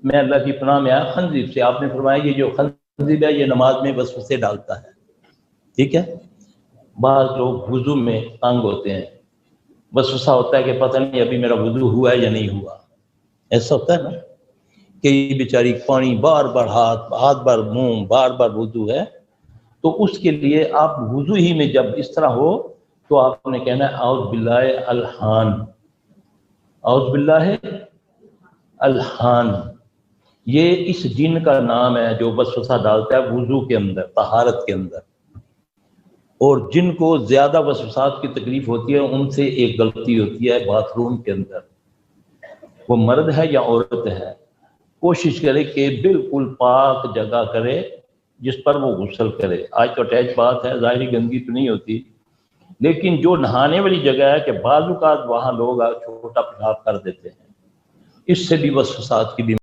میں اللہ کی پناہ میں آیا خنزیر سے. آپ نے فرمایا یہ جو خنزیر ہے یہ نماز میں وسوسے ڈالتا ہے. ٹھیک ہے. بعض لوگ وضو میں تنگ ہوتے ہیں، وسوسہ ہوتا ہے کہ پتہ نہیں ابھی میرا وضو ہوا ہے یا نہیں ہوا. ایسا ہوتا ہے نا کہ بیچاری پانی بار بار ہاتھ بار منہ بار بار وضو ہے. تو اس کے لیے آپ وضو ہی میں جب اس طرح ہو تو آپ نے کہنا ہے اعوذ باللہ الحان، اعوذ باللہ الحان. یہ اس جن کا نام ہے جو وسوسہ ڈالتا ہے وضو کے اندر، طہارت کے اندر. اور جن کو زیادہ وسوسات کی تکلیف ہوتی ہے ان سے ایک غلطی ہوتی ہے باتھ روم کے اندر. وہ مرد ہے یا عورت ہے، کوشش کرے کہ بالکل پاک جگہ کرے جس پر وہ غسل کرے. آج تو اٹیچ بات ہے، ظاہری گندگی تو نہیں ہوتی، لیکن جو نہانے والی جگہ ہے کہ بعض اوقات وہاں لوگ چھوٹا پیشاب کر دیتے ہیں، اس سے بھی وسوسات کی